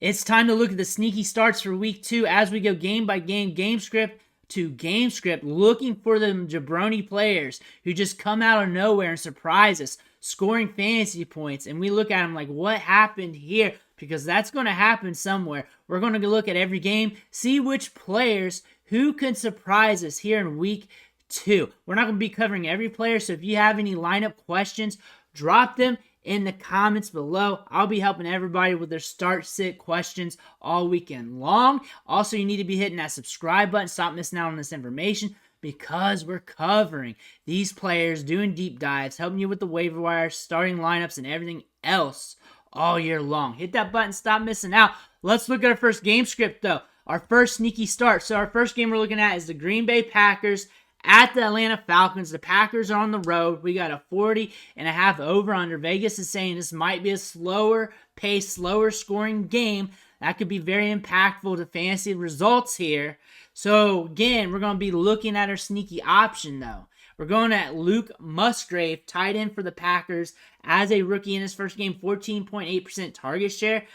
It's time to look at the sneaky starts for week 2 as we go game by game, game script to game script, looking for the jabroni players who just come out of nowhere and surprise us, scoring fantasy points. And we look at them like, what happened here? Because that's going to happen somewhere. We're going to look at every game, see which players who can surprise us here in week 2. We're not going to be covering every player, so if you have any lineup questions, drop them in the comments below. I'll be helping everybody with their start-sit questions all weekend long. Also, you need to be hitting that subscribe button. Stop missing out on this information because we're covering these players, doing deep dives, helping you with the waiver wire, starting lineups, and everything else all year long. Hit that button. Stop missing out. Let's look at our first game script, though. Our first sneaky start. So our first game we're looking at is the Green Bay Packers at the Atlanta Falcons. The Packers are on the road. We got a 40.5 over-under. Vegas is saying this might be a slower pace, slower scoring game. That could be very impactful to fantasy results here. So again, we're going to be looking at our sneaky option though. We're going at Luke Musgrave, tight end for the Packers as a rookie in his first game, 14.8% target share.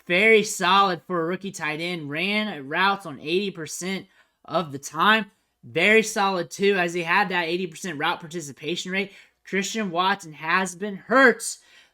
Very solid for a rookie tight end. Ran routes on 80% of the time. Very solid too, as he had that 80% route participation rate. Christian Watson has been hurt.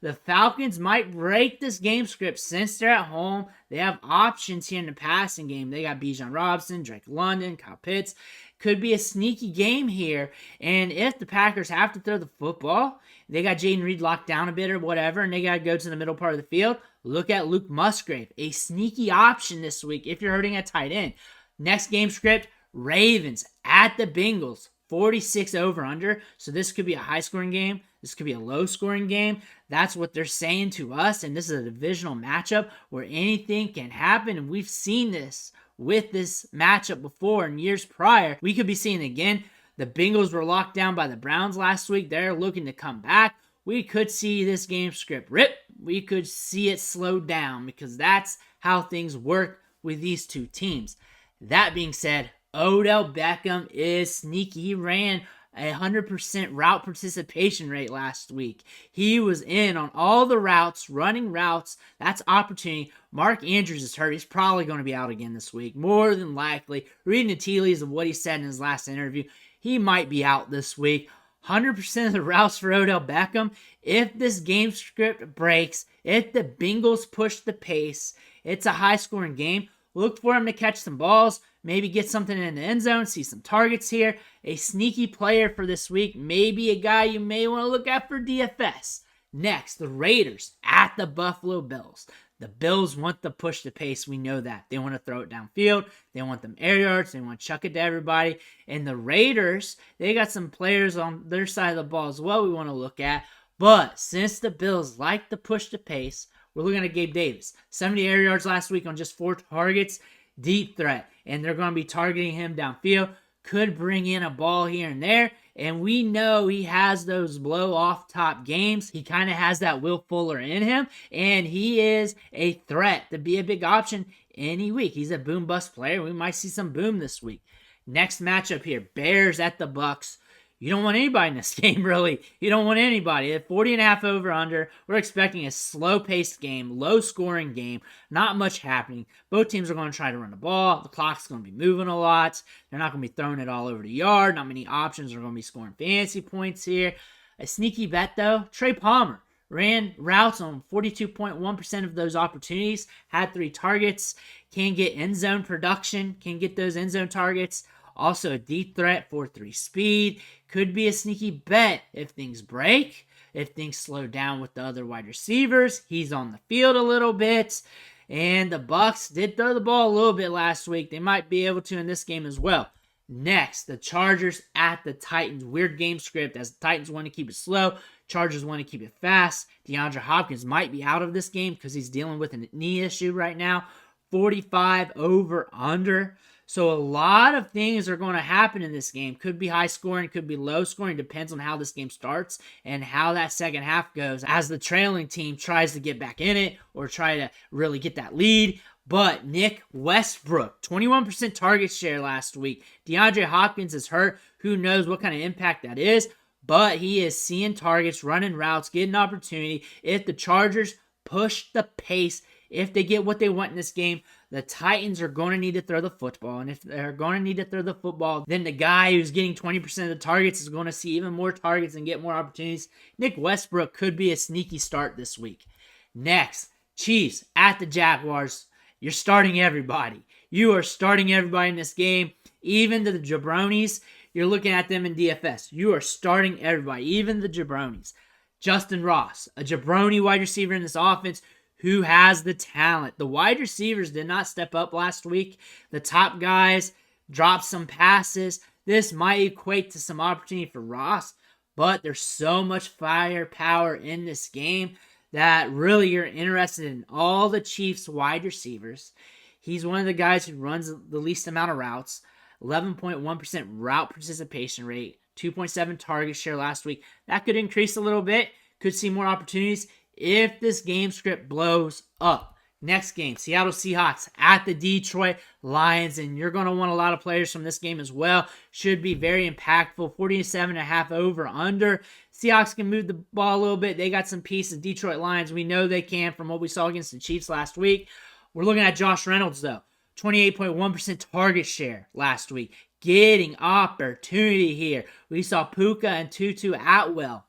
The Falcons might break this game script since they're at home. They have options here in the passing game. They got Bijan Robinson, Drake London, Kyle Pitts. Could be a sneaky game here. And if the Packers have to throw the football, they got Jaden Reed locked down a bit or whatever, and they got to go to the middle part of the field, look at Luke Musgrave. A sneaky option this week if you're hurting at tight end. Next game script, Ravens at the Bengals, 46 over under. So this could be a high scoring game. This could be a low scoring game. That's what they're saying to us. And this is a divisional matchup where anything can happen. And we've seen this with this matchup before in years prior. We could be seeing it again. The Bengals were locked down by the Browns last week. They're looking to come back. We could see this game script rip. We could see it slow down because that's how things work with these two teams. That being said, Odell Beckham is sneaky. He ran a 100% route participation rate last week. He was in on all the routes, running routes. That's opportunity. Mark Andrews is hurt. He's probably going to be out again this week. More than likely. Reading the tea leaves of what he said in his last interview, he might be out this week. 100% of the routes for Odell Beckham. If this game script breaks, if the Bengals push the pace, it's a high-scoring game. Look for him to catch some balls, maybe get something in the end zone, see some targets here. A sneaky player for this week, maybe a guy you may want to look at for DFS. Next, the Raiders at the Buffalo Bills. The Bills want to push the pace. We know that. They want to throw it downfield. They want them air yards. They want to chuck it to everybody. And the Raiders, they got some players on their side of the ball as well we want to look at. But since the Bills like to push the pace, we're looking at Gabe Davis. 70 air yards last week on just 4 targets. Deep threat. And they're going to be targeting him downfield. Could bring in a ball here and there. And we know he has those blow-off top games. He kind of has that Will Fuller in him. And he is a threat to be a big option any week. He's a boom-bust player. We might see some boom this week. Next matchup here. Bears at the Bucks. You don't want anybody in this game, really. You don't want anybody. At 40.5 over under, we're expecting a slow-paced game, low-scoring game, not much happening. Both teams are going to try to run the ball. The clock's going to be moving a lot. They're not going to be throwing it all over the yard. Not many options are going to be scoring fantasy points here. A sneaky bet, though, Trey Palmer ran routes on 42.1% of those opportunities, had 3 targets, can get end zone production, can get those end zone targets. Also a deep threat, 4.3 speed. Could be a sneaky bet if things break, if things slow down with the other wide receivers. He's on the field a little bit. And the Bucks did throw the ball a little bit last week. They might be able to in this game as well. Next, the Chargers at the Titans. Weird game script as the Titans want to keep it slow. Chargers want to keep it fast. DeAndre Hopkins might be out of this game because he's dealing with a knee issue right now. 45 over under. So a lot of things are going to happen in this game. Could be high scoring, could be low scoring. Depends on how this game starts and how that second half goes as the trailing team tries to get back in it or try to really get that lead. But Nick Westbrook, 21% target share last week. DeAndre Hopkins is hurt. Who knows what kind of impact that is. But he is seeing targets, running routes, getting opportunity. If the Chargers push the pace if they get what they want in this game, the Titans are going to need to throw the football. And if they're going to need to throw the football, then the guy who's getting 20% of the targets is going to see even more targets and get more opportunities. Nick Westbrook could be a sneaky start this week. Next, Chiefs at the Jaguars. You're starting everybody. You are starting everybody in this game. Even the jabronis, you're looking at them in DFS. You are starting everybody, even the jabronis. Justin Ross, a jabroni wide receiver in this offense who has the talent. The wide receivers did not step up last week. The top guys dropped some passes. This might equate to some opportunity for Ross, but there's so much firepower in this game that really you're interested in all the Chiefs wide receivers. He's one of the guys who runs the least amount of routes. 11.1% route participation rate, 2.7 target share last week. That could increase a little bit. Could see more opportunities if this game script blows up. Next game, Seattle Seahawks at the Detroit Lions, and you're going to want a lot of players from this game as well. Should be very impactful. 47.5 over under. Seahawks can move the ball a little bit. They got some pieces. Detroit Lions, we know they can from what we saw against the Chiefs last week. We're looking at Josh Reynolds, though. 28.1% target share last week. Getting opportunity here. We saw Puka and Tutu Atwell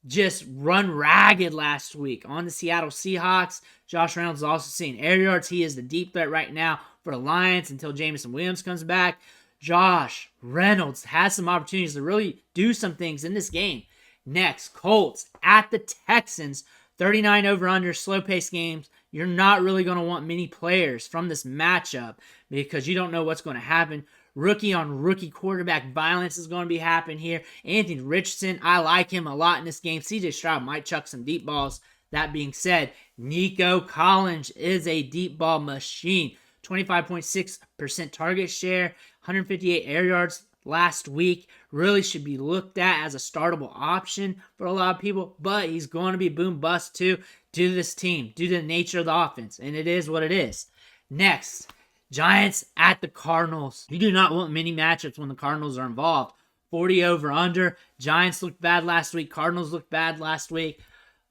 just run ragged last week on the Seattle Seahawks. Josh Reynolds is also seeing air yards. He is the deep threat right now for the Lions until Jameson Williams comes back. Josh Reynolds has some opportunities to really do some things in this game. Next, Colts at the Texans. 39 over-under, slow-paced games. You're not really going to want many players from this matchup because you don't know what's going to happen. Rookie-on-rookie quarterback violence is going to be happening here. Anthony Richardson, I like him a lot in this game. CJ Stroud might chuck some deep balls. That being said, Nico Collins is a deep ball machine. 25.6% target share, 158 air yards last week. Really should be looked at as a startable option for a lot of people, but he's going to be boom bust too due to this team, due to the nature of the offense, and it is what it is. Next, Giants at the Cardinals. You do not want many matchups when the Cardinals are involved. 40 over under. Giants looked bad last week. Cardinals looked bad last week.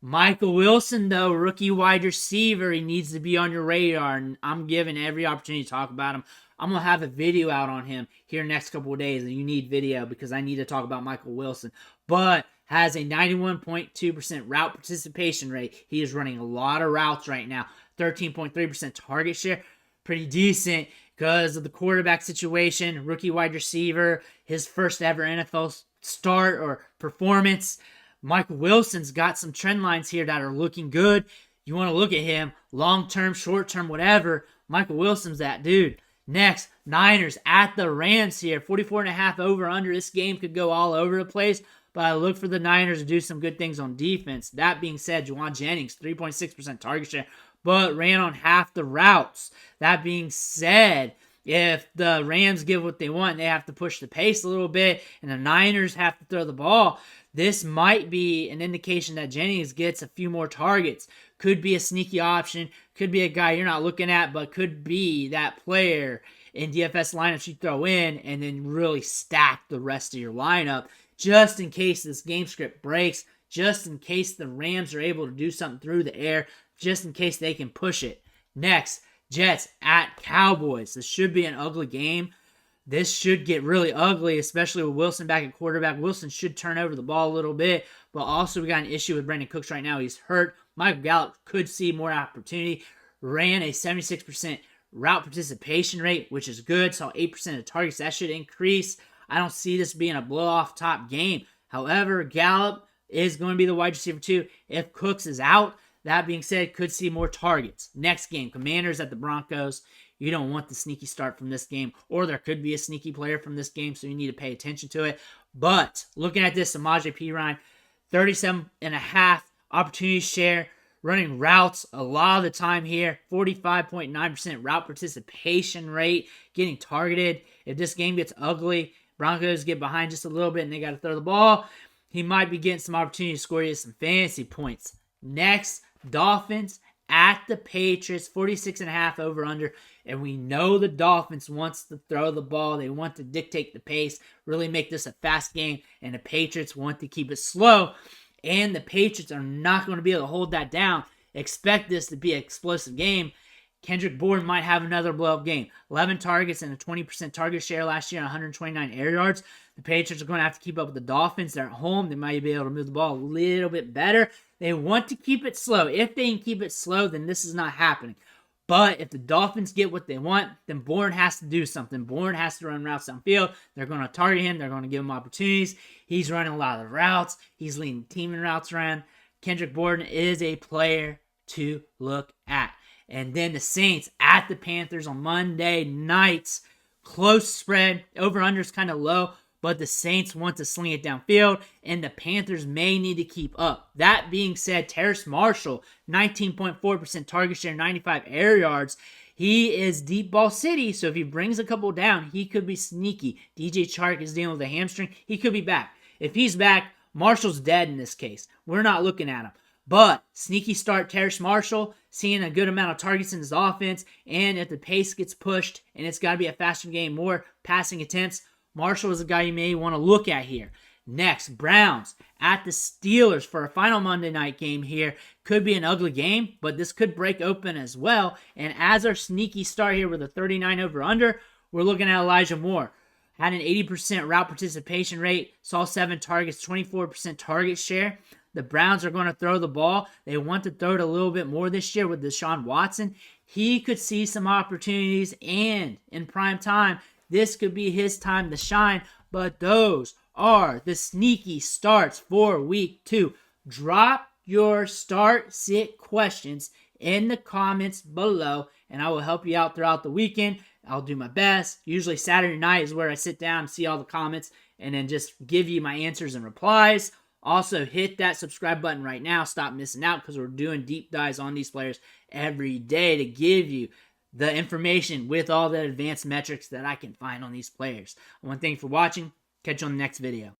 Michael Wilson, though, rookie wide receiver, he needs to be on your radar, and I'm giving every opportunity to talk about him. I'm going to have a video out on him here next couple of days, and you need video because I need to talk about Michael Wilson. But has a 91.2% route participation rate. He is running a lot of routes right now. 13.3% target share. Pretty decent because of the quarterback situation. Rookie wide receiver, his first ever NFL start or performance. Michael Wilson's got some trend lines here that are looking good. You want to look at him, long-term, short-term, whatever. Michael Wilson's that dude. Next, Niners at the Rams here. 44.5 over under. This game could go all over the place, but I look for the Niners to do some good things on defense. That being said, JUSTYN Jennings, 3.6% target share, but ran on half the routes. That being said, if the Rams give what they want, they have to push the pace a little bit, and the Niners have to throw the ball. This might be an indication that Jennings gets a few more targets. Could be a sneaky option. Could be a guy you're not looking at, but could be that player in DFS lineups you throw in and then really stack the rest of your lineup just in case this game script breaks, just in case the Rams are able to do something through the air, just in case they can push it. Next, Jets at Cowboys. This should be an ugly game. This should get really ugly, especially with Wilson back at quarterback. Wilson should turn over the ball a little bit, but also we got an issue with Brandon Cooks right now. He's hurt. Michael Gallup could see more opportunity. Ran a 76% route participation rate, which is good. Saw 8% of targets. That should increase. I don't see this being a blow-off top game. However, Gallup is going to be the wide receiver too. If Cooks is out, that being said, could see more targets. Next game, Commanders at the Broncos. You don't want the sneaky start from this game, or there could be a sneaky player from this game, so you need to pay attention to it. But looking at this, SAMAJE PERINE, 37.5 opportunity share, running routes a lot of the time here, 45.9% route participation rate, getting targeted. If this game gets ugly, Broncos get behind just a little bit and they got to throw the ball, he might be getting some opportunity to score you some fantasy points. Next, Dolphins at the Patriots, 46.5 over under. And we know the Dolphins wants to throw the ball. They want to dictate the pace, really make this a fast game. And the Patriots want to keep it slow. And the Patriots are not going to be able to hold that down expect this to be an explosive game. Kendrick Bourne might have another blow-up game. 11 targets and a 20% target share last year and 129 air yards. The Patriots are going to have to keep up with the Dolphins. They're at home. They might be able to move the ball a little bit better. They want to keep it slow. If they can keep it slow, then this is not happening. But if the Dolphins get what they want, then Bourne has to do something. Bourne has to run routes downfield. They're going to target him. They're going to give him opportunities. He's running a lot of the routes. He's leading team in routes around. Kendrick Bourne is a player to look at. And then the Saints at the Panthers on Monday nights. Close spread. Over-under's kind of low. But the Saints want to sling it downfield. And the Panthers may need to keep up. That being said, Terrace Marshall, 19.4% target share, 95 air yards. He is deep ball city. So if he brings a couple down, he could be sneaky. DJ Chark is dealing with a hamstring. He could be back. If he's back, Marshall's dead in this case. We're not looking at him. But sneaky start Terrace Marshall, seeing a good amount of targets in his offense, and if the pace gets pushed and it's got to be a faster game, more passing attempts, Marshall is a guy you may want to look at here. Next, Browns at the Steelers for a final Monday night game here. Could be an ugly game, but this could break open as well. And as our sneaky start here with a 39 over-under, we're looking at Elijah Moore. Had an 80% route participation rate, saw 7 targets, 24% target share. The Browns are going to throw the ball. They want to throw it a little bit more this year with Deshaun Watson. He could see some opportunities, and in prime time, this could be his time to shine. But those are the sneaky starts for week 2. Drop your start-sit questions in the comments below, and I will help you out throughout the weekend. I'll do my best. Usually Saturday night is where I sit down and see all the comments and then just give you my answers and replies. Also, hit that subscribe button right now. Stop missing out because we're doing deep dives on these players every day to give you the information with all the advanced metrics that I can find on these players. I want to thank you for watching. Catch you on the next video.